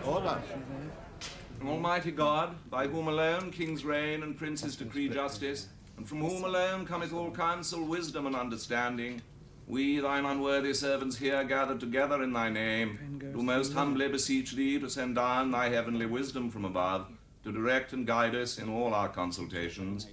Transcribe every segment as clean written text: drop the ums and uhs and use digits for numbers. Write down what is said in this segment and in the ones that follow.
Order. Almighty God, by whom alone kings reign and princes decree justice, and from whom alone cometh all counsel, wisdom, and understanding, we, thine unworthy servants here gathered together in thy name, do most humbly beseech thee to send down thy heavenly wisdom from above, to direct and guide us in all our consultations.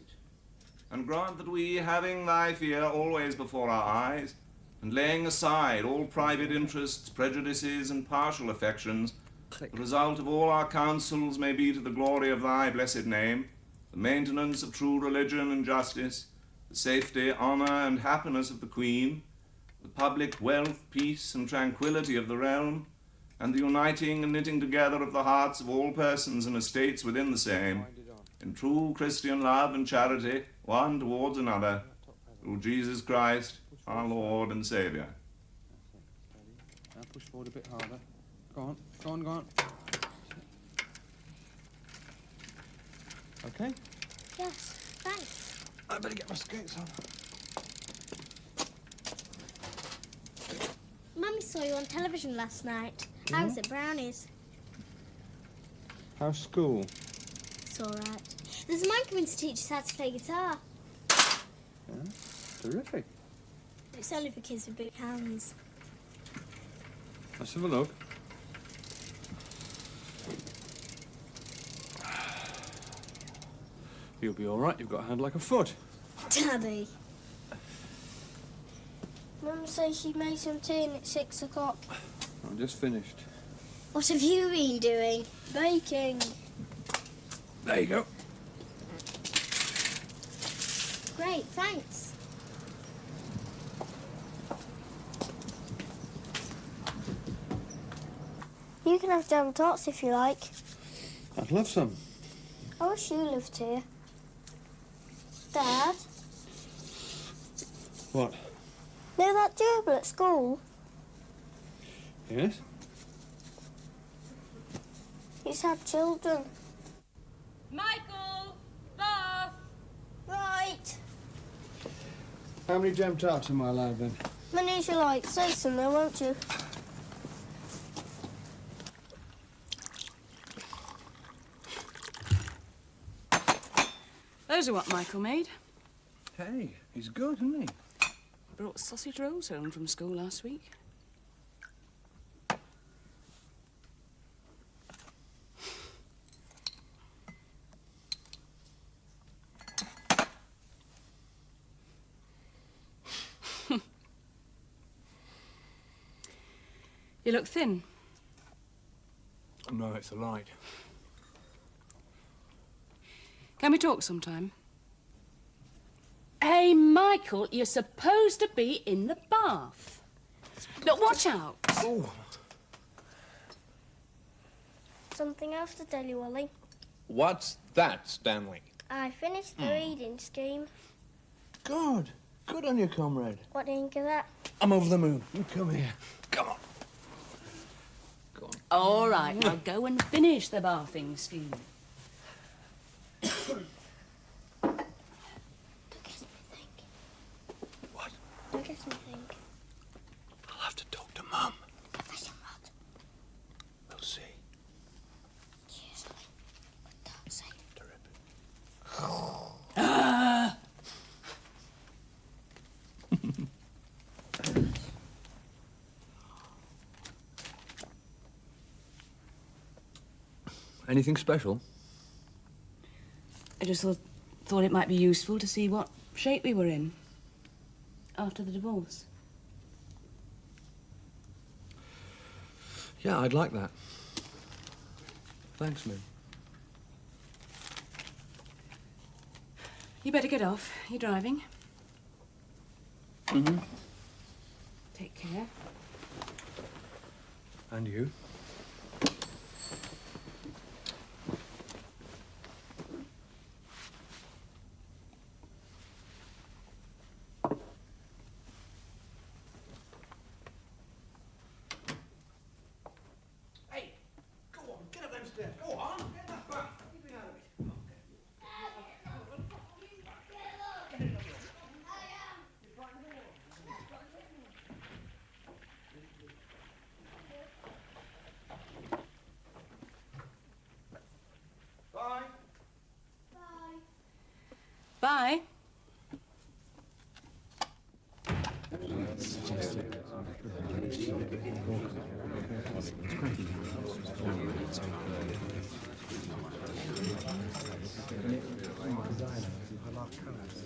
And grant that we, having thy fear always before our eyes, and laying aside all private interests, prejudices, and partial affections, the result of all our counsels may be to the glory of thy blessed name, the maintenance of true religion and justice, the safety, honor, and happiness of the Queen, the public wealth, peace, and tranquility of the realm, and the uniting and knitting together of the hearts of all persons and estates within the same, in true Christian love and charity, one towards another, through Jesus Christ, our Lord and Saviour. Now push forward a bit harder. Go on, go on, go on. Okay? Yes, thanks. I better get my skates on. Mummy saw you on television last night. Yeah? I was at Brownie's. How's school? It's all right. There's a man coming to teach us how to play guitar. Yeah? Terrific. It's only for kids with big hands. Let's have a look. You'll be all right. You've got a hand like a foot. Daddy. Mum says she made some tea at 6 o'clock. I'm just finished. What have you been doing? Baking. There you go. Great, thanks. You can have jam tarts if you like. I'd love some. I wish you lived here. Dad? What? Know that gerbil at school? Yes? He's had children. Michael! Bath! Right. How many jam tarts am I allowed then? Many as you like. Say some though, won't you? Those are what Michael made. Hey, he's good, isn't he? Brought sausage rolls home from school last week. You look thin. No, it's a light. Can we talk sometime? Hey, Michael, you're supposed to be in the bath. Look, watch out. Oh. Something else to tell you, Ollie. What's that, Stanley? I finished the reading scheme. Good. Good on you, comrade. What do you think of that? I'm over the moon. You come here. Come on. Go on. All right, now go and finish the bathing scheme. Don't guess me think. What? Don't guess me think. I'll have to talk to Mum. A fishing rod. We'll see. Cheers, Ollie. But don't say. Terrific. Anything special? I just thought it might be useful to see what shape we were in after the divorce. Yeah, I'd like that. Thanks, Lynn. You better get off. You're driving. Mm-hmm. Take care. And you? Hey, go on. Get up them stairs. Go on. Get that bath. Keep me out of it.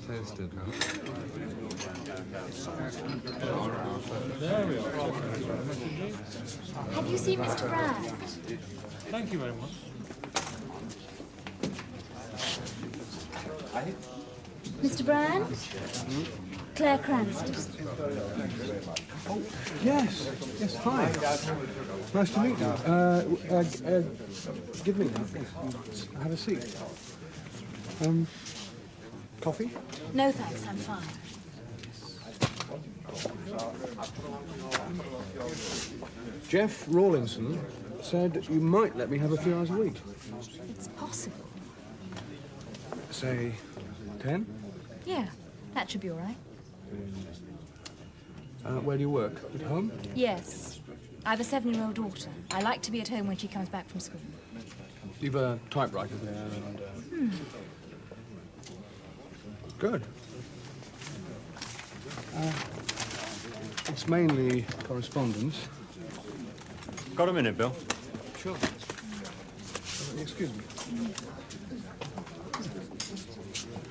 Toasted. Have you seen Mr. Bragg? Thank you very much. Mr. Brand? Claire Cranston. Yes, yes, hi. Nice to meet you. Give me that, please. Have a seat. Coffee? No thanks, I'm fine. Jeff Rawlinson said that you might let me have a few hours a week. It's possible. Say, 10? Yeah, that should be all right. Where do you work? At home? Yes. I have a 7-year-old daughter. I like to be at home when she comes back from school. You've a typewriter there and... Good. It's mainly correspondence. Got a minute, Bill? Sure. Excuse me.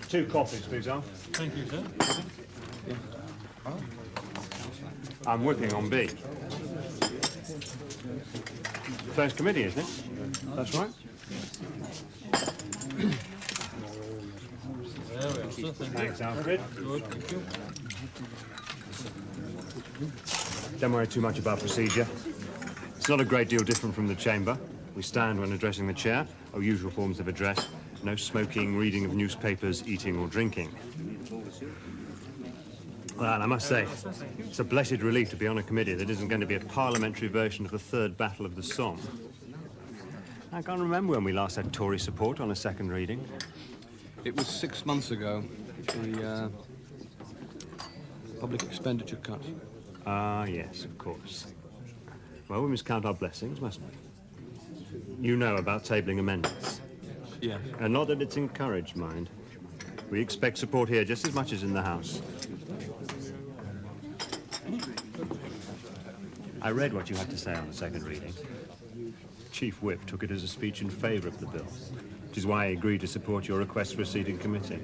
2 coffees, please, Al. Thank you, sir. I'm whipping on B. First committee, isn't it? That's right. There we are, sir. Thank you. Thanks, Alfred. Good, thank you. Don't worry too much about procedure. It's not a great deal different from the chamber. We stand when addressing the chair, our usual forms of address. No smoking, reading of newspapers, eating or drinking. Well, I must say, it's a blessed relief to be on a committee that isn't going to be a parliamentary version of the Third Battle of the Somme. I can't remember when we last had Tory support on a second reading. It was 6 months ago. The public expenditure cut. Ah, yes, of course. Well, we must count our blessings, mustn't we? You know about tabling amendments. Yes. And not that it's encouraged, mind. We expect support here just as much as in the House. I read what you had to say on the second reading. Chief Whip took it as a speech in favour of the bill, which is why I agreed to support your request for a seat in committee.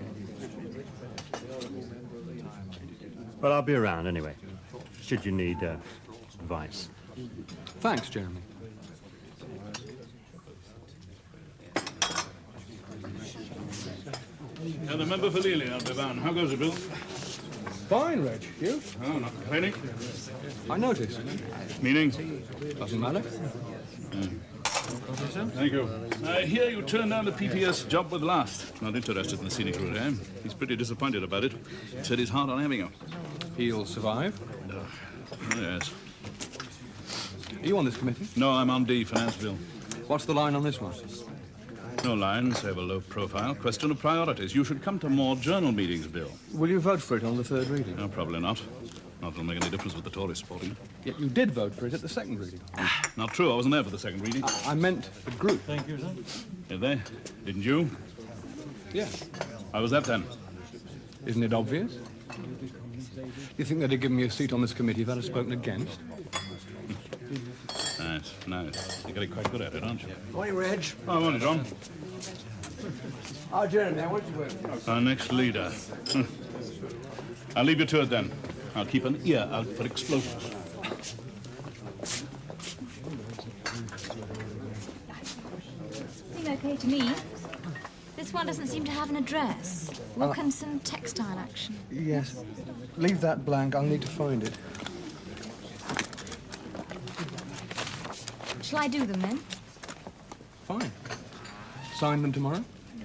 Well, I'll be around anyway, should you need advice. Thanks, Jeremy. Now, the member for Lely, I'll be bound. How goes it, Bill? Fine, Reg. You? Oh, not complaining. I noticed. Meaning? Doesn't matter. Thank you. I hear you turned down the PPS job with Last. Not interested in the scenic route, eh? He's pretty disappointed about it. Said he's hard on having you. He'll survive. Oh, yes. Are you on this committee? No, I'm on D, Finance Bill. What's the line on this one? No line, save a low profile. Question of priorities. You should come to more journal meetings, Bill. Will you vote for it on the third reading? No, probably not. Not it'll make any difference with the Tories supporting it. Yet you did vote for it at the second reading. Not true, I wasn't there for the second reading. I meant the group. Thank you, sir. Did they? Didn't you? Yeah. I was that then. Isn't it obvious? You think they'd have given me a seat on this committee if I'd have spoken against? Nice, nice. You're getting quite good at it, aren't you? Morning, Reg. Oh, morning, John. Oh, Jeremy, what did you work? Our next leader. I'll leave you to it then. I'll keep an ear out for explosions. Seem okay to me. This one doesn't seem to have an address. Wilkinson Textile Action. Yes. Leave that blank. I'll need to find it. Shall I do them then? Fine. Sign them tomorrow?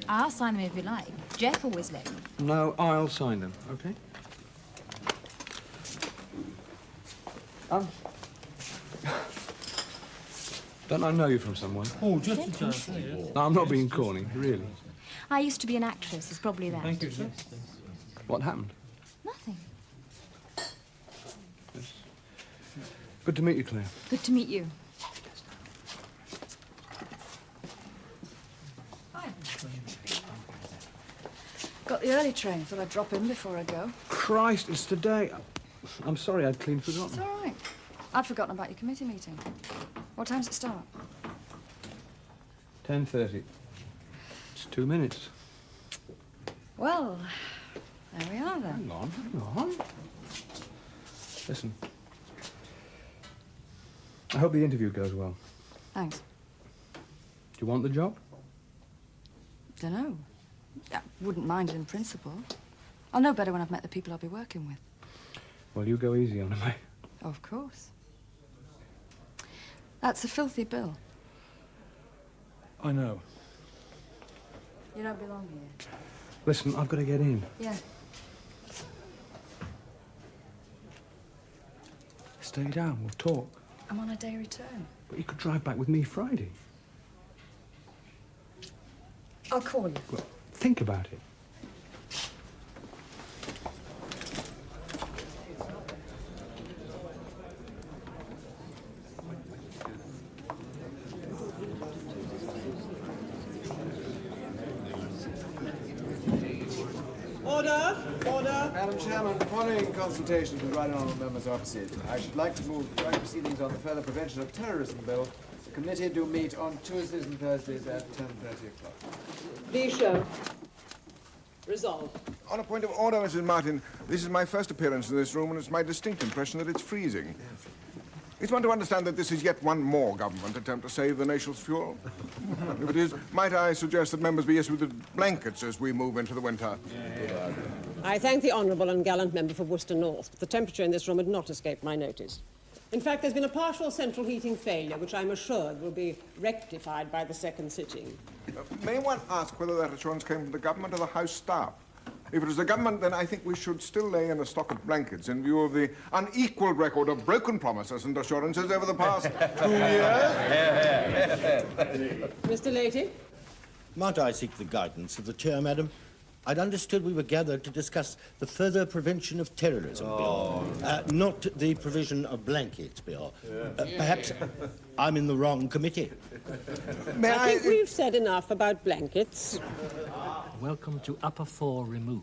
I'll sign them if you like. Jeff always let me. No, I'll sign them, okay? Don't I know you from somewhere? Oh, just in time. No, I'm not being corny, really. I used to be an actress. It's probably that. Thank you, sir. What happened? Nothing. Good to meet you, Claire. Good to meet you. Hi. Got the early train. Thought I'd drop in before I go. Christ, it's today. I'm sorry, I'd clean It's forgotten. all right. I'd forgotten about your committee meeting. What time's it start? 10:30. It's 2 minutes. Well, There we are, then. Hang on, hang on. Listen. I hope the interview goes well. Thanks. Do you want the job? Dunno. I wouldn't mind it in principle. I'll know better when I've met the people I'll be working with. Well, you go easy on him, eh? Of course. That's a filthy bill. I know. You don't belong here. Listen, I've got to get in. Yeah. Stay down, we'll talk. I'm on a day return. But you could drive back with me Friday. I'll call you. Well, think about it. Order! Order! Madam Chairman, following consultation with the right honourable members opposite, I should like to move joint proceedings on the further prevention of terrorism bill. The committee do meet on Tuesdays and Thursdays at 10:30 o'clock. Be shown. Resolved. On a point of order, Mrs. Martin, this is my first appearance in this room, and it's my distinct impression that it's freezing. Is one to understand that this is yet one more government attempt to save the nation's fuel? If it is, might I suggest that members be issued with blankets as we move into the winter? I thank the honourable and gallant member for Worcester North, but the temperature in this room had not escaped my notice. In fact, there's been a partial central heating failure, which I'm assured will be rectified by the second sitting. May one ask whether that assurance came from the government or the House staff? If it was the government, then I think we should still lay in a stock of blankets in view of the unequalled record of broken promises and assurances over the past 2 years. Mr. Leahy? Might I seek the guidance of the chair, madam? I'd understood we were gathered to discuss the further prevention of terrorism bill, not the provision of blankets bill. Perhaps I'm in the wrong committee. I think we've said enough about blankets. Welcome to Upper 4 Remove.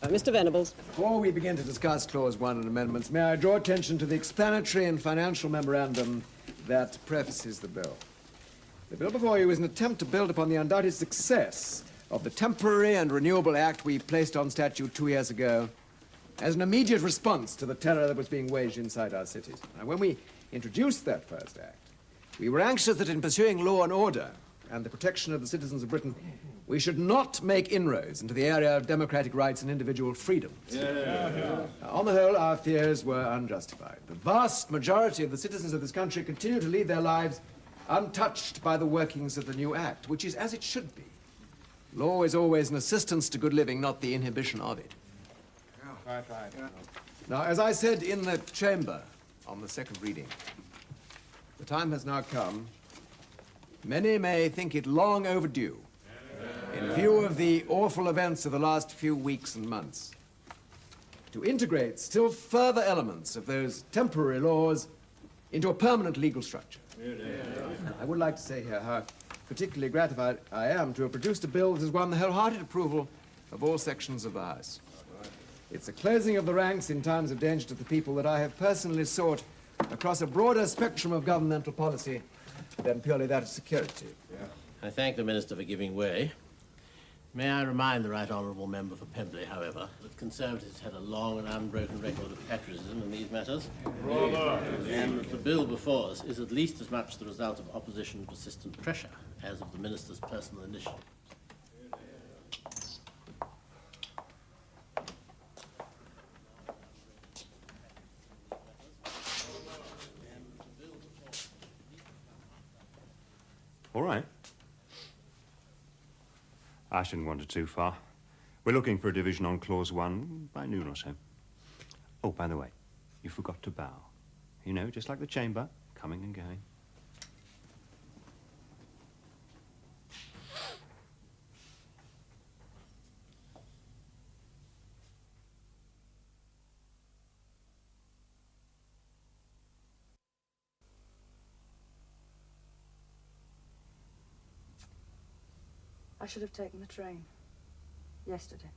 Mr. Venables. Before we begin to discuss Clause 1 and amendments, may I draw attention to the explanatory and financial memorandum that prefaces the bill. The bill before you is an attempt to build upon the undoubted success of the Temporary and Renewable Act we placed on statute 2 years ago as an immediate response to the terror that was being waged inside our cities. Now, when we introduced that first act, we were anxious that in pursuing law and order and the protection of the citizens of Britain, we should not make inroads into the area of democratic rights and individual freedoms. On the whole, our fears were unjustified. The vast majority of the citizens of this country continue to lead their lives untouched by the workings of the new act, which is as it should be. Law is always an assistance to good living, not the inhibition of it. Right. Now, as I said in the chamber on the second reading, the time has now come. Many may think it long overdue, in view of the awful events of the last few weeks and months, to integrate still further elements of those temporary laws into a permanent legal structure. I would like to say here how particularly gratified I am to have produced a bill that has won the wholehearted approval of all sections of the House. It's a closing of the ranks in times of danger to the people that I have personally sought across a broader spectrum of governmental policy than purely that of security. I thank the Minister for giving way. May I remind the Right Honourable Member for Pembrey, however, that Conservatives had a long and unbroken record of patriotism in these matters. And that the bill before us is at least as much the result of opposition and persistent pressure as of the Minister's personal initiative. All right. I shouldn't wander too far. We're looking for a division on Clause 1 by noon or so. Oh, by the way, you forgot to bow. You know, just like the chamber, coming and going. I should have taken the train. Yesterday.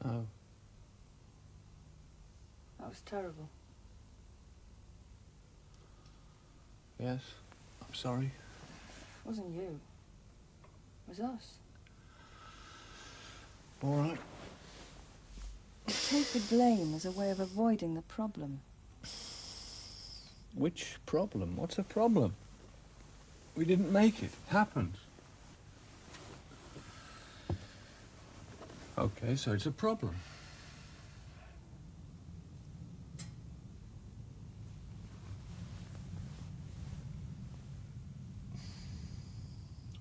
Oh. That was terrible. Yes, I'm sorry. It wasn't you. It was us. All right. You take the blame as a way of avoiding the problem. Which problem? What's a problem? We didn't make it. It happens. Okay, so it's a problem.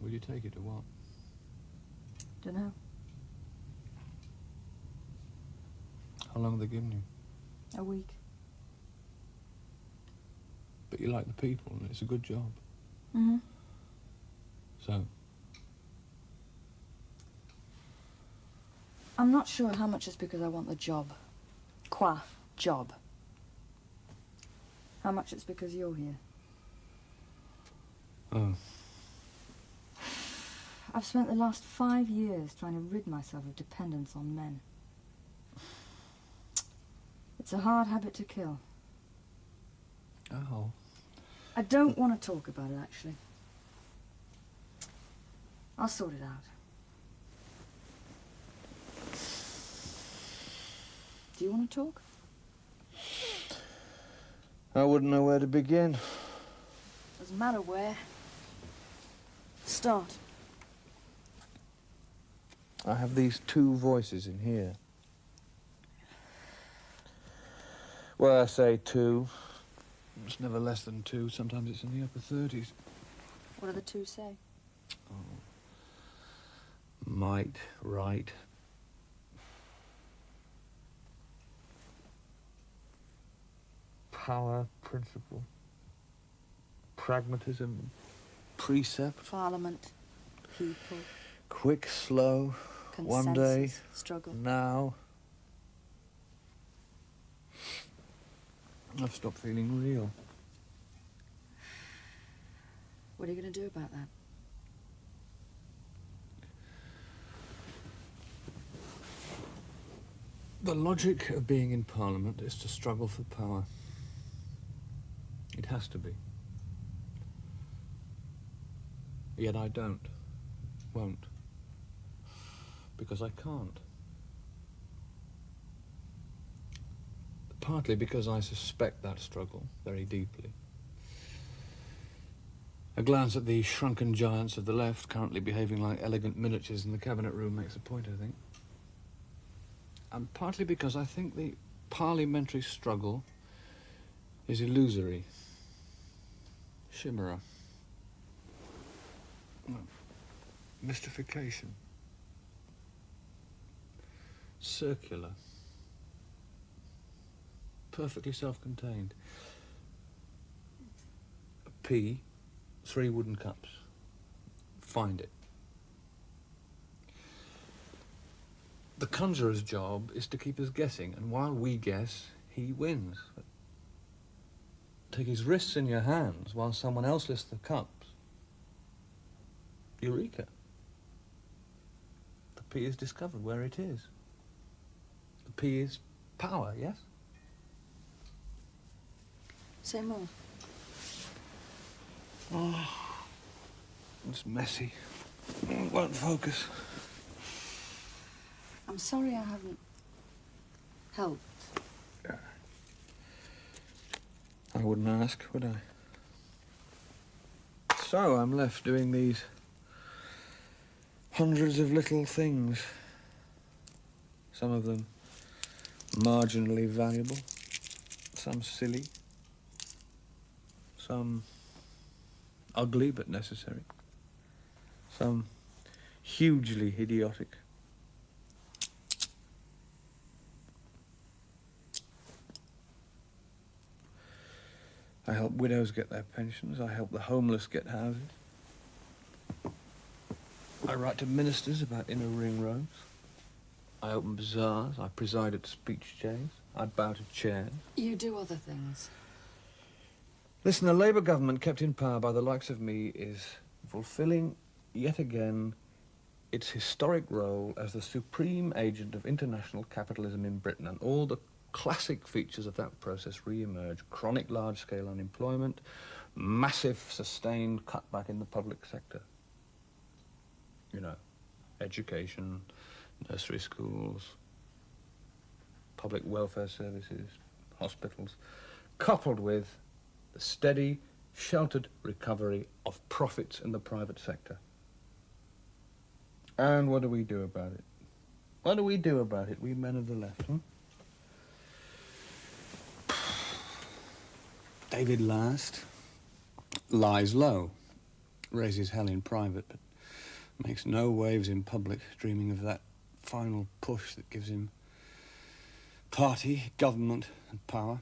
Will you take it or what? Dunno. How long have they given you? A week. But you like the people and it's a good job. Mm-hmm. So? I'm not sure how much is because I want the job. Qua job. How much it's because you're here. Oh. I've spent the last 5 years trying to rid myself of dependence on men. It's a hard habit to kill. Oh. I don't want to talk about it, actually. I'll sort it out. Do you want to talk? I wouldn't know where to begin. Doesn't matter where. Start. I have these two voices in here. Well, I say two. It's never less than two. Sometimes it's in the upper 30s. What do the two say? Might, right. Power, principle. Pragmatism, precept. Parliament, people. Quick, slow, one day, struggle. now. I've stopped feeling real. What are you going to do about that? The logic of being in Parliament is to struggle for power. It has to be. Yet I won't. Because I can't. Partly because I suspect that struggle very deeply. A glance at the shrunken giants of the left, currently behaving like elegant miniatures in the cabinet room, makes a point, I think. And partly because I think the parliamentary struggle is illusory, chimera, mystification, circular, perfectly self-contained. A P, 3 wooden cups. Find it. The conjurer's job is to keep us guessing, and while we guess, he wins. But take his wrists in your hands while someone else lists the cups. Eureka. The P is discovered where it is. The P is power, yes? Say more. Oh, it's messy. It won't focus. I'm sorry I haven't helped. I wouldn't ask, would I? So I'm left doing these hundreds of little things. Some of them marginally valuable, some silly, some ugly but necessary, some hugely idiotic. I help widows get their pensions. I help the homeless get houses. I write to ministers about inner ring roads. I open bazaars. I preside at speech chains. I bow to chairs. You do other things. Listen, a Labour government kept in power by the likes of me is fulfilling, yet again, its historic role as the supreme agent of international capitalism in Britain, and all the classic features of that process re-emerge. Chronic large-scale unemployment, massive sustained cutback in the public sector. You know, education, nursery schools, public welfare services, hospitals, coupled with the steady, sheltered recovery of profits in the private sector. And what do we do about it? What do we do about it, we men of the left, huh? David Last lies low, raises hell in private, but makes no waves in public, dreaming of that final push that gives him party, government and power.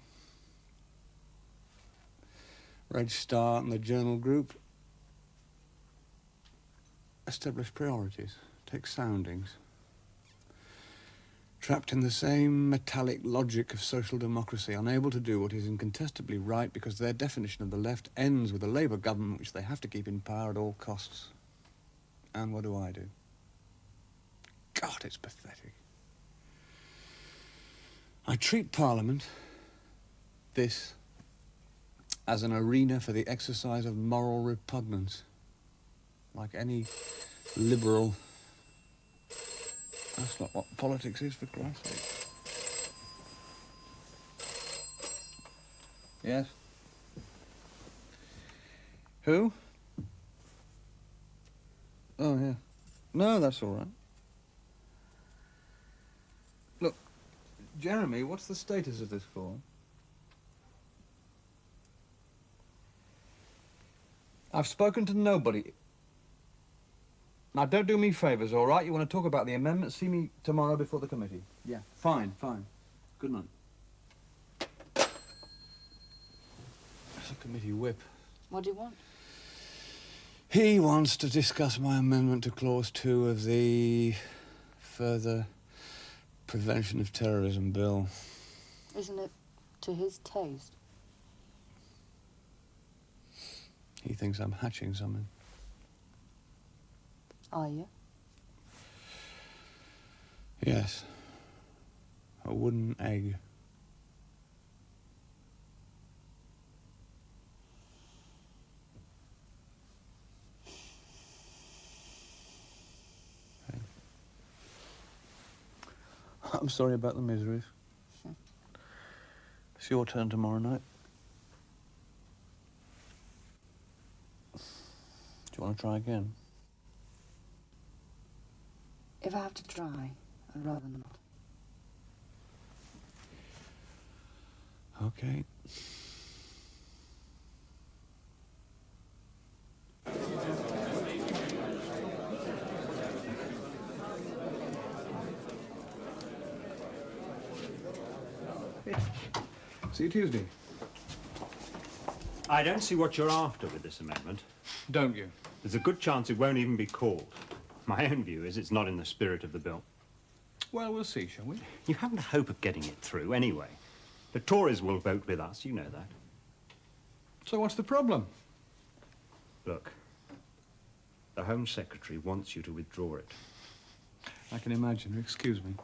Reg Starr and the Journal Group establish priorities, take soundings. Trapped in the same metallic logic of social democracy, unable to do what is incontestably right because their definition of the left ends with a Labour government which they have to keep in power at all costs. And what do I do? God, it's pathetic. I treat Parliament, this, as an arena for the exercise of moral repugnance. Like any liberal. That's not what politics is, for Christ's sake. Yes? Who? Oh, yeah. No, that's all right. Look, Jeremy, what's the status of this form? I've spoken to nobody. Now, don't do me favours, all right? You want to talk about the amendment? See me tomorrow before the committee. Yeah, fine, fine. Good night. That's a committee whip. What do you want? He wants to discuss my amendment to Clause 2 of the Further Prevention of Terrorism Bill. Isn't it to his taste? He thinks I'm hatching something. Are you? Yes. A wooden egg. Hey. I'm sorry about the miseries. It's your turn tomorrow night. Do you want to try again? If I have to try, I'd rather not. Okay. See you Tuesday. I don't see what you're after with this amendment. Don't you? There's a good chance it won't even be called. My own view is it's not in the spirit of the bill. Well, we'll see, shall we? You haven't a hope of getting it through anyway. The Tories will vote with us, you know that. So what's the problem? Look, the Home Secretary wants you to withdraw it. I can imagine. Excuse me.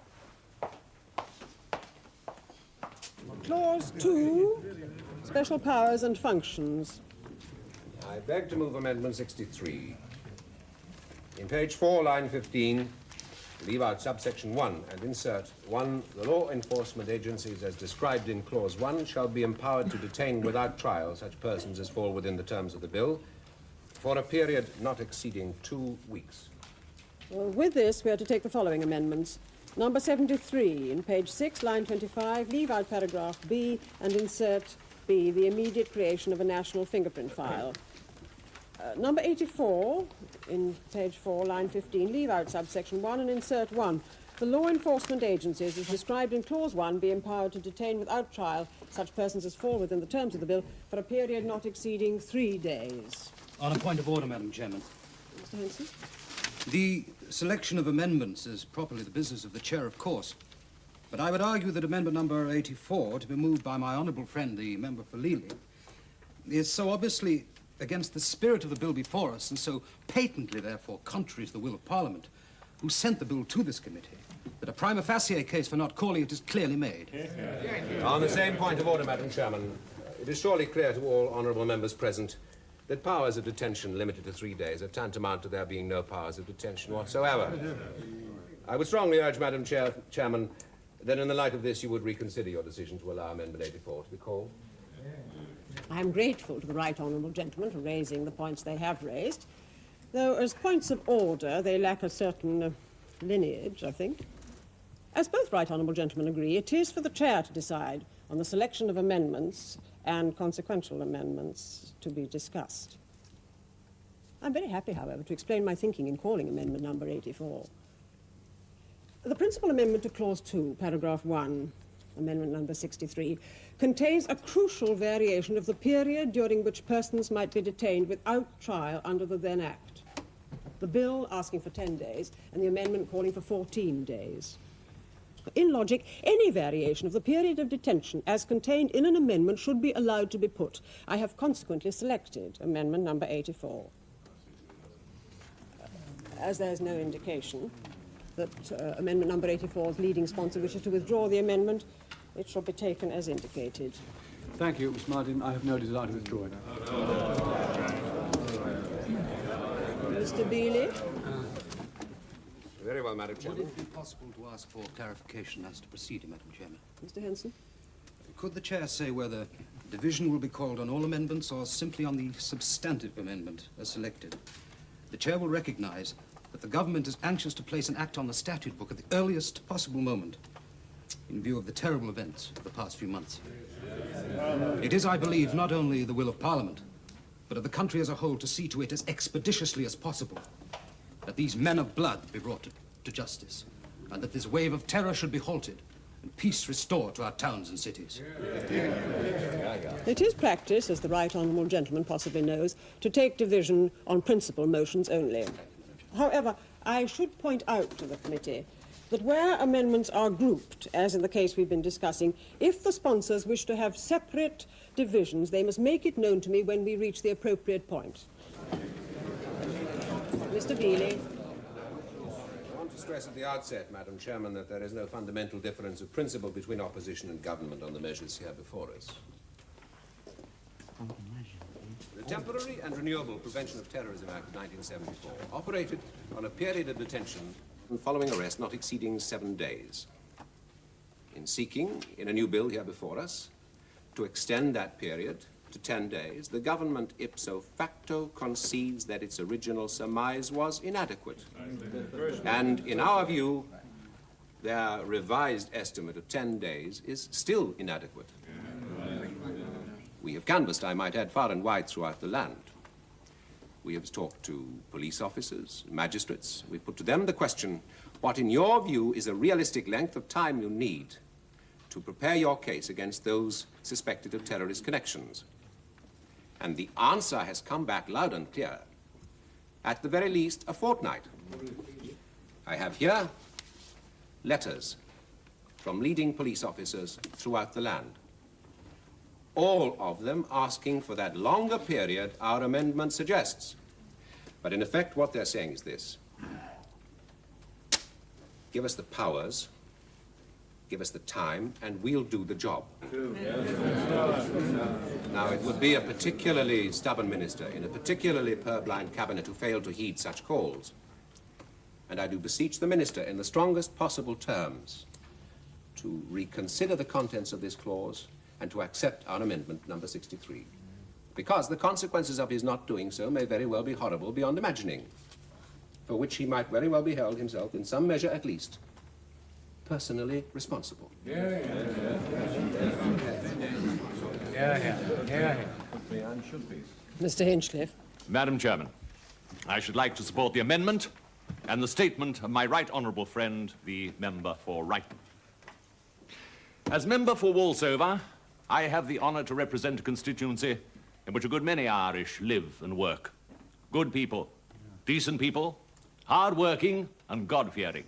Clause 2, special powers and functions. I beg to move Amendment 63. In page 4, line 15, leave out subsection 1 and insert 1. The law enforcement agencies as described in Clause 1 shall be empowered to detain without trial such persons as fall within the terms of the bill for a period not exceeding 2 weeks. With this, we are to take the following amendments. Number 73, in page 6, line 25, leave out paragraph B and insert B, the immediate creation of a national fingerprint file. Number 84, in page 4, line 15, leave out subsection 1 and insert 1. The law enforcement agencies, as described in Clause 1, be empowered to detain without trial such persons as fall within the terms of the bill for a period not exceeding 3 days. On a point of order, Madam Chairman. Mr. Henson? The selection of amendments is properly the business of the chair, of course. But I would argue that amendment number 84, to be moved by my honourable friend, the member for Lely, is so obviously against the spirit of the bill before us, and so patently, therefore, contrary to the will of Parliament, who sent the bill to this committee, that a prima facie case for not calling it is clearly made. On the same point of order, Madam Chairman, it is surely clear to all honourable members present that powers of detention limited to 3 days are tantamount to there being no powers of detention whatsoever. I would strongly urge, Madam Chairman, that in the light of this you would reconsider your decision to allow Amendment 84 to be called. I am grateful to the right honourable gentlemen for raising the points they have raised, though as points of order they lack a certain lineage, I think. As both right honourable gentlemen agree, it is for the chair to decide on the selection of amendments and consequential amendments to be discussed. I'm very happy, however, to explain my thinking in calling amendment number 84. The principal amendment to clause 2, paragraph 1, amendment number 63, contains a crucial variation of the period during which persons might be detained without trial under the then Act. The bill asking for 10 days and the amendment calling for 14 days. In logic, any variation of the period of detention as contained in an amendment should be allowed to be put. I have consequently selected amendment number 84. As there is no indication that amendment number 84's leading sponsor wishes to withdraw the amendment, it shall be taken as indicated. Thank you, Miss Martin. I have no desire to withdraw it. Mr. Beeley? Very well, Madam Chairman. Would it be possible to ask for clarification as to procedure, Madam Chairman? Mr. Henson? Could the Chair say whether division will be called on all amendments or simply on the substantive amendment as selected? The Chair will recognise that the government is anxious to place an act on the statute book at the earliest possible moment in view of the terrible events of the past few months. It is, I believe, not only the will of Parliament, but of the country as a whole to see to it as expeditiously as possible that these men of blood be brought to justice, and that this wave of terror should be halted and peace restored to our towns and cities. It is practice, as the right honourable gentleman possibly knows, to take division on principal motions only. However, I should point out to the committee that where amendments are grouped, as in the case we've been discussing, if the sponsors wish to have separate divisions, they must make it known to me when we reach the appropriate point. Mr. Beeley. I want to stress at the outset, Madam Chairman, that there is no fundamental difference of principle between opposition and government on the measures here before us. The Temporary and Renewable Prevention of Terrorism Act of 1974 operated on a period of detention following arrest not exceeding 7 days. In seeking, in a new bill here before us, to extend that period to 10 days, the government ipso facto concedes that its original surmise was inadequate. And in our view, their revised estimate of 10 days is still inadequate. We have canvassed, I might add, far and wide throughout the land. We have talked to police officers, magistrates. We've put to them the question, what in your view is a realistic length of time you need to prepare your case against those suspected of terrorist connections? And the answer has come back loud and clear. At the very least, a fortnight. I have here letters from leading police officers throughout the land, all of them asking for that longer period our amendment suggests. But in effect, what they're saying is this: give us the powers, give us the time, and we'll do the job. Now, it would be a particularly stubborn minister in a particularly purblind cabinet who failed to heed such calls. And I do beseech the minister in the strongest possible terms to reconsider the contents of this clause and to accept our amendment number 63. Because the consequences of his not doing so may very well be horrible beyond imagining, for which he might very well be held himself, in some measure at least, personally responsible. Mr. Hinchcliffe. Madam Chairman, I should like to support the amendment and the statement of my right honourable friend, the member for Wrighton. As member for Walsover, I have the honour to represent a constituency in which a good many Irish live and work. Good people, decent people, hard-working and God-fearing.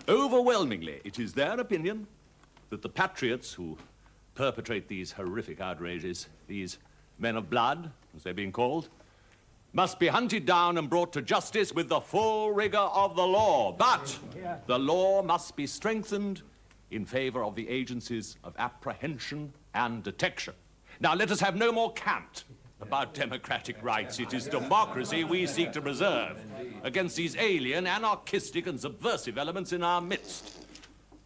Overwhelmingly, it is their opinion that the patriots who perpetrate these horrific outrages, these men of blood, as they're being called, must be hunted down and brought to justice with the full rigor of the law. But the law must be strengthened in favor of the agencies of apprehension and detection. Now, let us have no more cant about democratic rights. It is democracy we seek to preserve against these alien, anarchistic and subversive elements in our midst.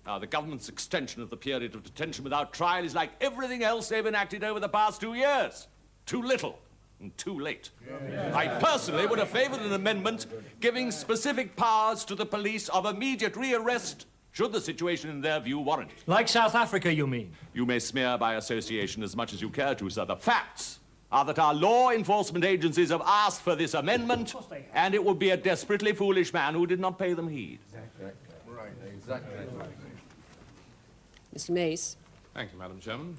Now, the government's extension of the period of detention without trial is like everything else they've enacted over the past 2 years. Too little and too late. I personally would have favored an amendment giving specific powers to the police of immediate rearrest should the situation in their view warrant it. Like South Africa, you mean? You may smear by association as much as you care to, sir. The facts are that our law enforcement agencies have asked for this amendment, and it would be a desperately foolish man who did not pay them heed. Right, exactly. Mr. Mace. Thank you, Madam Chairman.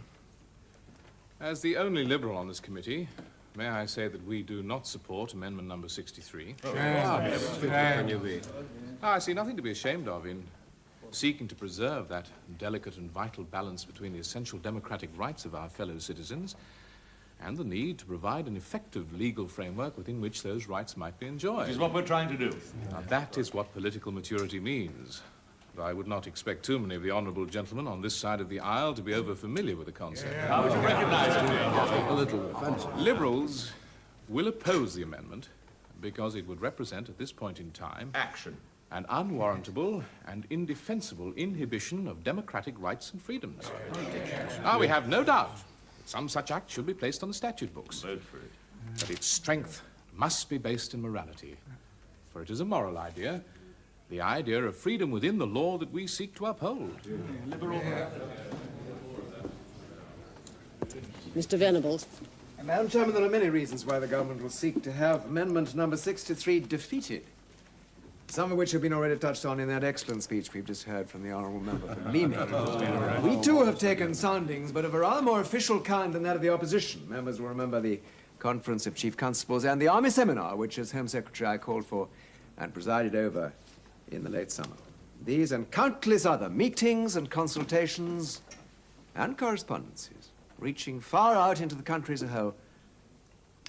As the only Liberal on this committee, may I say that we do not support amendment number 63. Can you be? I see nothing to be ashamed of in seeking to preserve that delicate and vital balance between the essential democratic rights of our fellow citizens and the need to provide an effective legal framework within which those rights might be enjoyed. Which is what we're trying to do. Now, that is what political maturity means. But I would not expect too many of the honourable gentlemen on this side of the aisle to be over-familiar with the concept. How would you recognise it? A little offensive. Liberals will oppose the amendment because it would represent, at this point in time, action. An unwarrantable and indefensible inhibition of democratic rights and freedoms. Now, we have no doubt that some such act should be placed on the statute books. Vote for it. But its strength must be based in morality, for it is a moral idea, the idea of freedom within the law that we seek to uphold. Mr. Venables. Madam Chairman, there are many reasons why the government will seek to have amendment number 63 defeated, some of which have been already touched on in that excellent speech we've just heard from the honourable member for Limi. We too have taken soundings, but of a rather more official kind than that of the opposition. Members will remember the Conference of Chief Constables and the Army Seminar, which as Home Secretary I called for and presided over in the late summer. These and countless other meetings and consultations and correspondences, reaching far out into the country as a whole,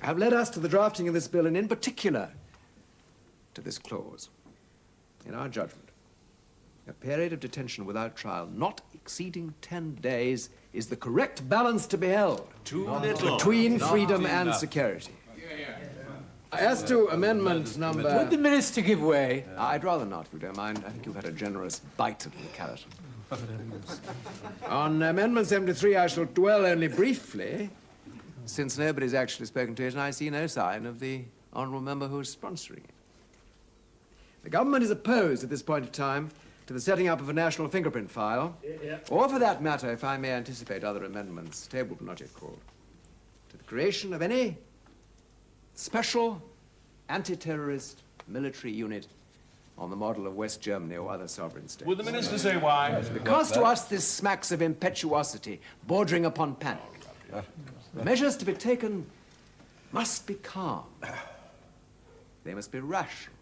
have led us to the drafting of this bill, and in particular to this clause. In our judgment, a period of detention without trial not exceeding 10 days is the correct balance to be held between freedom and security. As to amendment number... Would the minister give way? I'd rather not, if you don't mind. I think you've had a generous bite of the carrot. On amendment 73, I shall dwell only briefly, since nobody's actually spoken to it, and I see no sign of the honourable member who's sponsoring it. The government is opposed at this point of time to the setting up of a national fingerprint file, or for that matter, if I may anticipate other amendments, tabled but not yet called, to the creation of any special anti-terrorist military unit on the model of West Germany or other sovereign states. Would the minister say why? Because to us this smacks of impetuosity, bordering upon panic. The measures to be taken must be calm. They must be rational.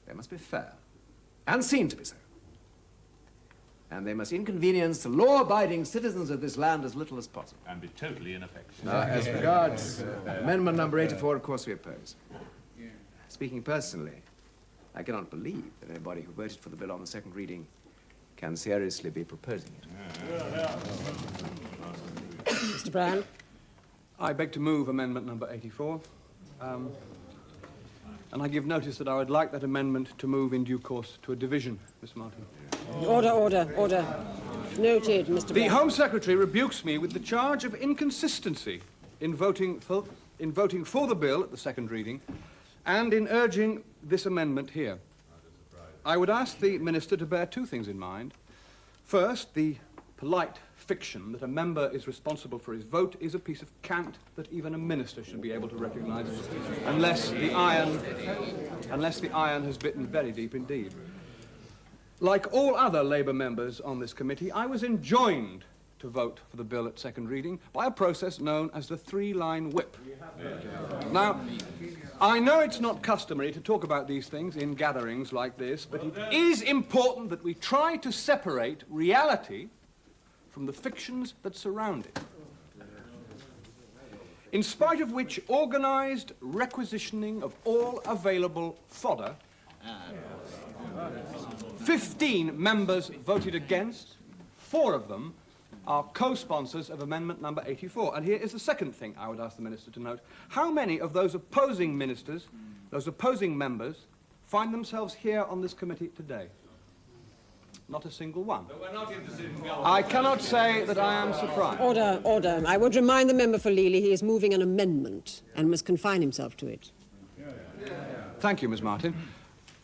They must be fair, and seen to be so. And they must inconvenience the law-abiding citizens of this land as little as possible. And be totally ineffective. As regards amendment number 84, of course we oppose. Speaking personally, I cannot believe that anybody who voted for the bill on the second reading can seriously be proposing it. Mr. Brown. I beg to move amendment number 84. And I give notice that I would like that amendment to move in due course to a division, Miss Martin. Order, order, order. Noted, Mr. Brown. The Home Secretary rebukes me with the charge of inconsistency in voting for the bill at the second reading and in urging this amendment here. I would ask the Minister to bear two things in mind. First, the polite fiction that a member is responsible for his vote is a piece of cant that even a minister should be able to recognize unless the iron has bitten very deep indeed. Like all other Labour members on this committee, I was enjoined to vote for the bill at second reading by a process known as the three-line whip. Now, I know it's not customary to talk about these things in gatherings like this, but it is important that we try to separate reality from the fictions that surround it. In spite of which organised requisitioning of all available fodder, 15 members voted against, 4 of them are co-sponsors of amendment number 84. And here is the second thing I would ask the Minister to note. How many of those opposing ministers, those opposing members, find themselves here on this committee today? Not a single one. I cannot say that I am surprised. Order, order. I would remind the member for Lely he is moving an amendment and must confine himself to it. Thank you, Ms. Martin.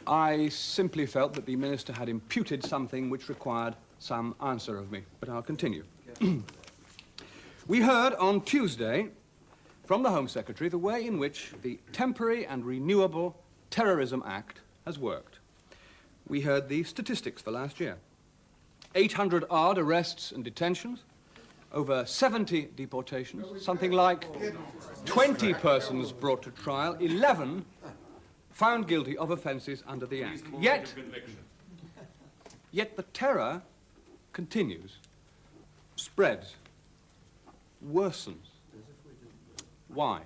I simply felt that the Minister had imputed something which required some answer of me, but I'll continue. We heard on Tuesday from the Home Secretary the way in which the Temporary and Renewable Terrorism Act has worked. We heard the statistics for last year. 800-odd arrests and detentions, over 70 deportations, something like 20 persons brought to trial, 11 found guilty of offences under the Act. Yet the terror continues, spreads, worsens. Why?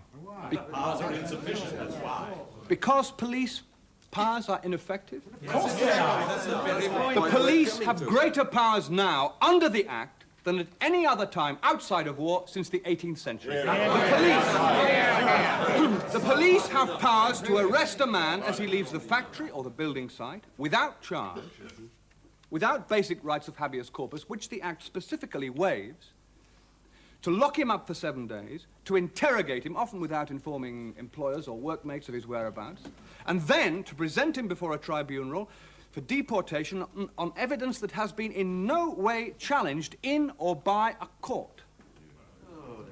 Powers are insufficient, that's why. Because police powers are ineffective? Of course they are. That's the very point. The police have greater powers now under the Act than at any other time outside of war since the 18th century. The police have powers to arrest a man as he leaves the factory or the building site without charge, without basic rights of habeas corpus, which the Act specifically waives, to lock him up for 7 days, to interrogate him, often without informing employers or workmates of his whereabouts, and then to present him before a tribunal for deportation on evidence that has been in no way challenged in or by a court.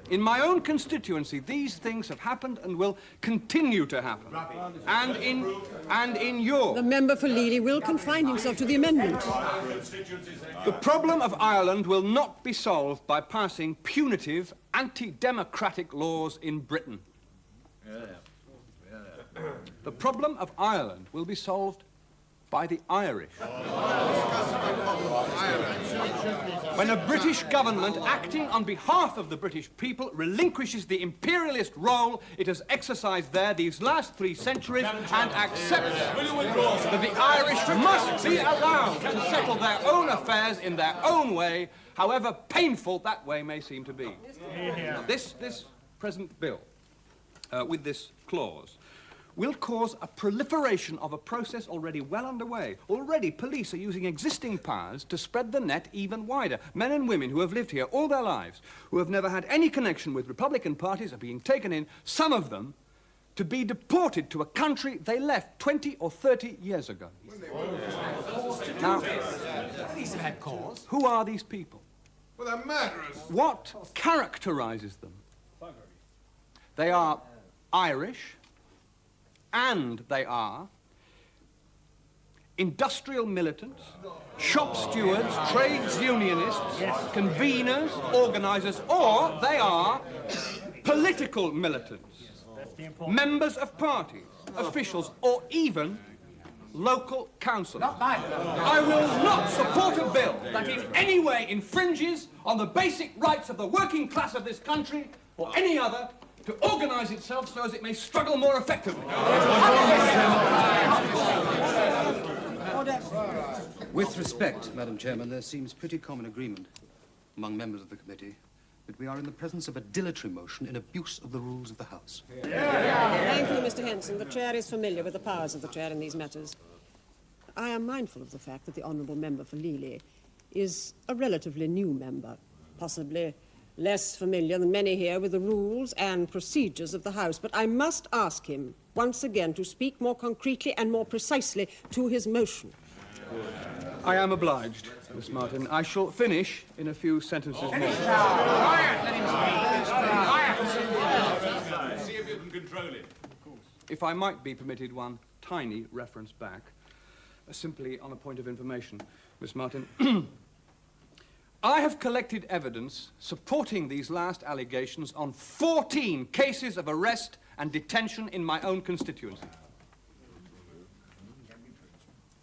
In my own constituency, these things have happened and will continue to happen. And in your... The member for Lely will confine himself to the amendment. The problem of Ireland will not be solved by passing punitive, anti-democratic laws in Britain. The problem of Ireland will be solved by the Irish. When a British government acting on behalf of the British people relinquishes the imperialist role it has exercised there these last 3 centuries and accepts that the Irish must be allowed to settle their own affairs in their own way, however painful that way may seem to be. Now, this present bill, with this clause, will cause a proliferation of a process already well underway. Already, police are using existing powers to spread the net even wider. Men and women who have lived here all their lives, who have never had any connection with Republican parties, are being taken in, some of them, to be deported to a country they left 20 or 30 years ago. Now, who are these people? Well, they're murderers. What characterizes them? They are Irish, and they are industrial militants, shop stewards, trades unionists, conveners, organisers, or they are political militants, members of parties, officials, or even local councillors. I will not support a bill that in any way infringes on the basic rights of the working class of this country or any other to organise itself so as it may struggle more effectively. With respect, Madam Chairman, there seems pretty common agreement among members of the committee that we are in the presence of a dilatory motion in abuse of the rules of the House. Thank you, Mr. Henson. The Chair is familiar with the powers of the Chair in these matters. I am mindful of the fact that the honourable member for Lely is a relatively new member, possibly less familiar than many here with the rules and procedures of the House, but I must ask him once again to speak more concretely and more precisely to his motion. I am obliged, Miss Martin. I shall finish in a few sentences more. See if you can control it. If I might be permitted one tiny reference back, simply on a point of information, Miss Martin. I have collected evidence supporting these last allegations on 14 cases of arrest and detention in my own constituency.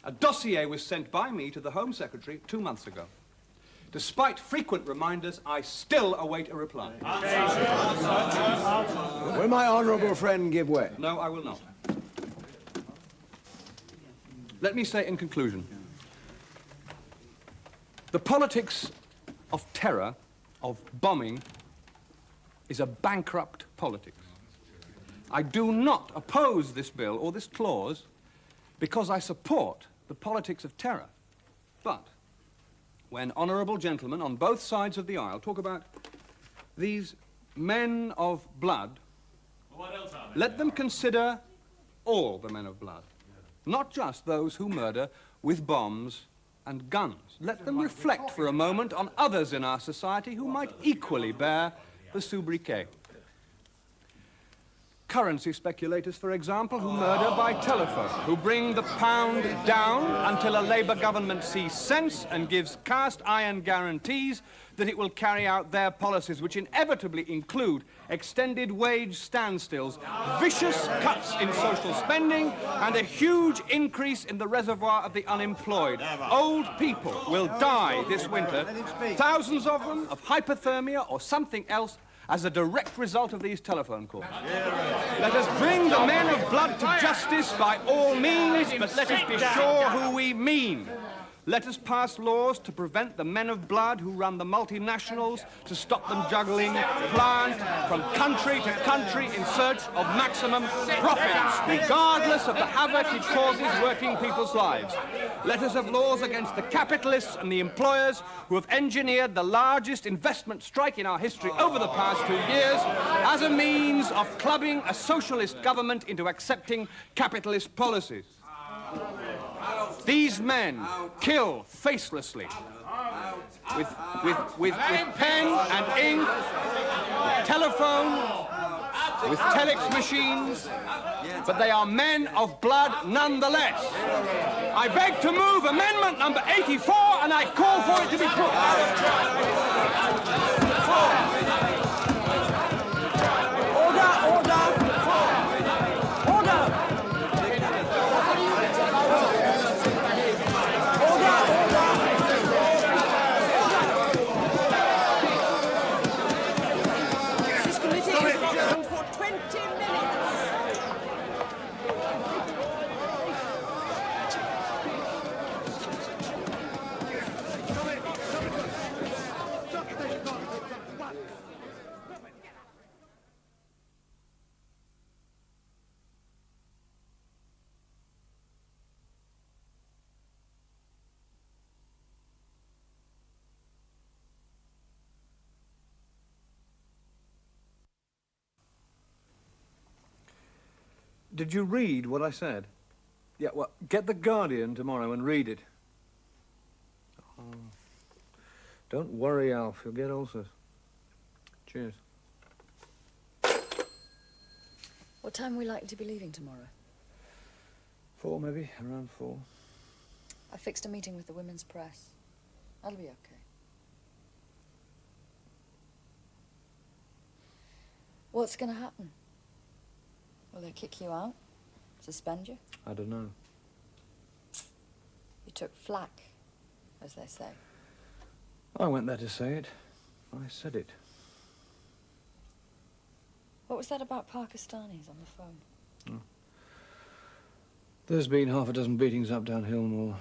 A dossier was sent by me to the Home Secretary 2 months ago. Despite frequent reminders, I still await a reply. Will my honourable friend give way? No, I will not. Let me say in conclusion, the politics of terror of bombing is a bankrupt politics. I do not oppose this bill or this clause because I support the politics of terror. But when honourable gentlemen on both sides of the aisle talk about these men of blood, let them consider all the men of blood, not just those who murder with bombs and guns. Let them reflect for a moment on others in our society who might equally bear the sobriquet. Currency speculators, for example, who murder by telephone, who bring the pound down until a Labour government sees sense and gives cast iron guarantees that it will carry out their policies, which inevitably include extended wage standstills, vicious cuts in social spending, and a huge increase in the reservoir of the unemployed. Old people will die this winter, thousands of them, of hypothermia or something else, as a direct result of these telephone calls. Let us bring the men of blood to justice by all means, but let us be sure who we mean. Let us pass laws to prevent the men of blood who run the multinationals, to stop them juggling plant from country to country in search of maximum profit, regardless of the havoc it causes working people's lives. Let us have laws against the capitalists and the employers who have engineered the largest investment strike in our history over the past 2 years as a means of clubbing a socialist government into accepting capitalist policies. These men kill facelessly with pen and ink, telephone, with telex machines, but they are men of blood nonetheless. I beg to move amendment number 84, and I call for it to be Did you read what I said? Yeah, well, get The Guardian tomorrow and read it. Oh. Don't worry, Alf. You'll get ulcers. Cheers. What time are we likely to be leaving tomorrow? 4, maybe. Around 4. I fixed a meeting with the women's press. That'll be okay. What's going to happen? Will they kick you out? Suspend you? I don't know. You took flack, as they say. I went there to say it. I said it. What was that about Pakistanis on the phone? Oh. There's been half a dozen beatings up down Hillmore.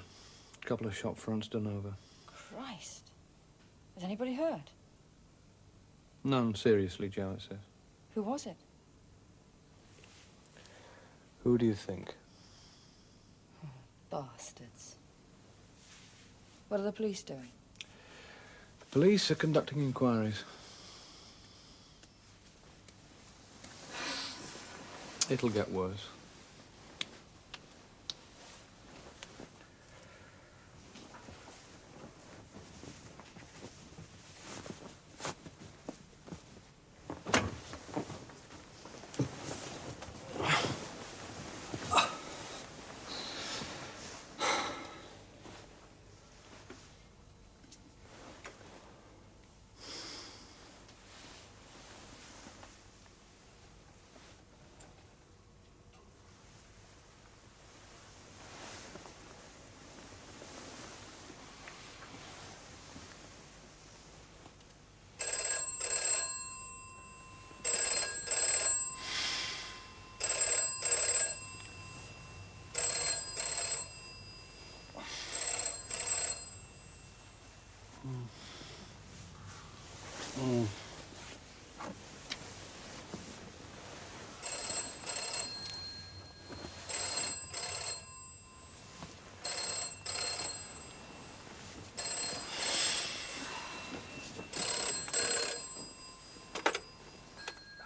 A couple of shop fronts done over. Christ. Has anybody heard? None seriously, Joe, it says. Who was it? Who do you think? Oh, bastards. What are the police doing? The police are conducting inquiries. It'll get worse.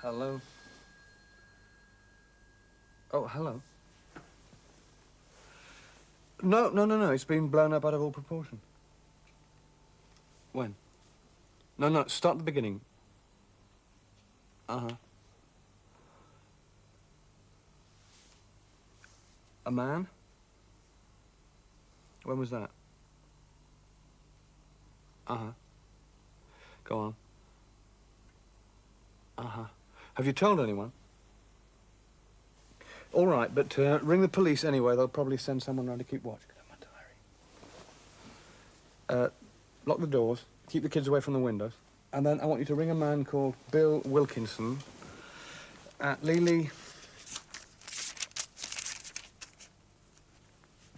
Hello. Oh, hello. No. It's been blown up out of all proportion. When? No. Start at the beginning. Uh-huh. A man? When was that? Uh-huh. Go on. Uh-huh. Have you told anyone? All right, but ring the police anyway. They'll probably send someone round to keep watch. Get out my diary. Lock the doors. Keep the kids away from the windows. And then I want you to ring a man called Bill Wilkinson at Lely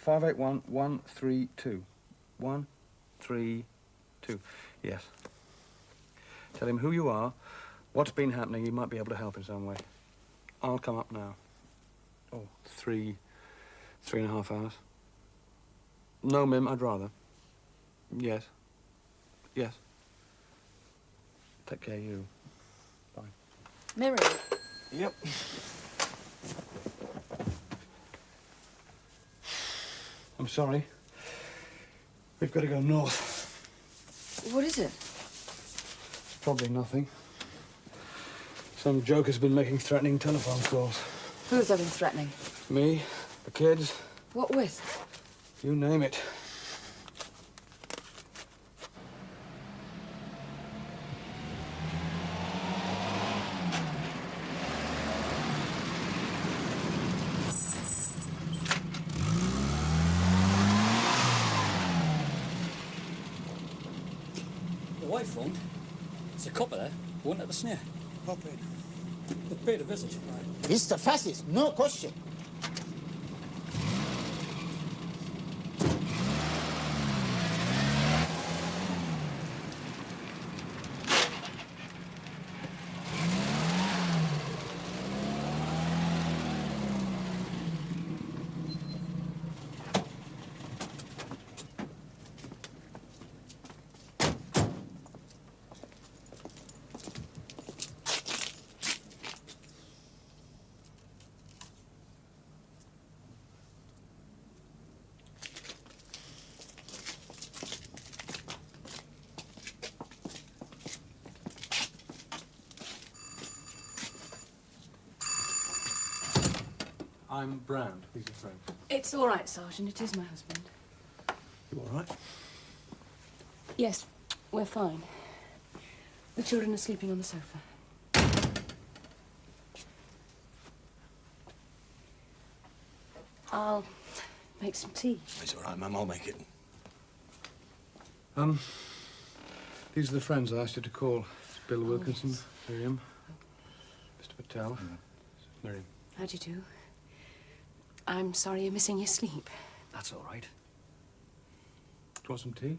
581-132. 132. Yes. Tell him who you are, what's been happening. He might be able to help in some way. I'll come up now. Oh, 3.5 hours. No, Mim, I'd rather. Yes. Yes. Take care of you. Bye. Mary. Yep. I'm sorry. We've got to go north. What is it? Probably nothing. Some joker's been making threatening telephone calls. Who's that been threatening? Me, the kids, What with? you name it. The wife phoned. It's a couple there. One at the snare. Not paid. They've paid a visit. It's the fascist, no question. I'm Brand. These are friends. It's all right, Sergeant. It is my husband. You all right? Yes, we're fine. The children are sleeping on the sofa. I'll make some tea. It's all right, Mum. I'll make it. These are the friends I asked you to call. It's Bill Wilkinson, Miriam, Mr. Patel, Miriam. How do you do? I'm sorry you're missing your sleep. That's all right. Do you want some tea?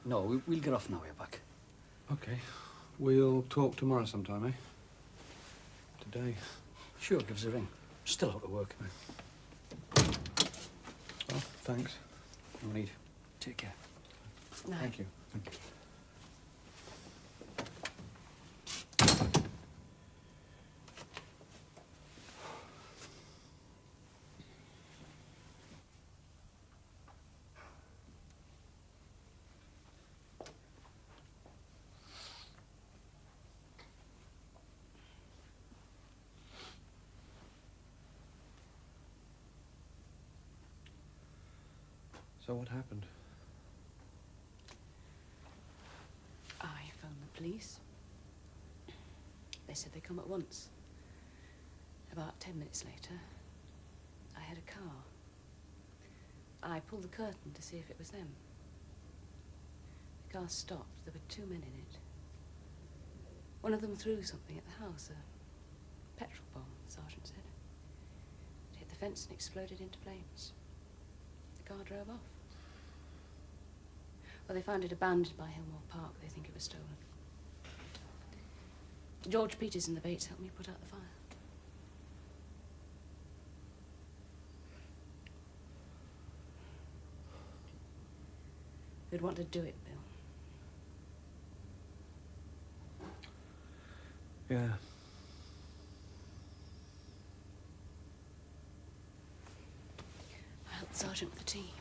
No, we'll get off now. We're back. Okay. We'll talk tomorrow sometime, eh? Today. Sure, give us a ring. Still out of work. Well, thanks. No need. Take care. No. Thank you. Thank you. So what happened? I phoned the police. They said they'd come at once. About 10 minutes later, I had a car. I pulled the curtain to see if it was them. The car stopped. There were 2 men in it. One of them threw something at the house, a petrol bomb, the sergeant said. It hit the fence and exploded into flames. The car drove off. Well, they found it abandoned by Hillmore Park. They think it was stolen. George Peters and the Bates helped me put out the fire. They'd want to do it, Bill. Yeah. I helped the sergeant with the tea.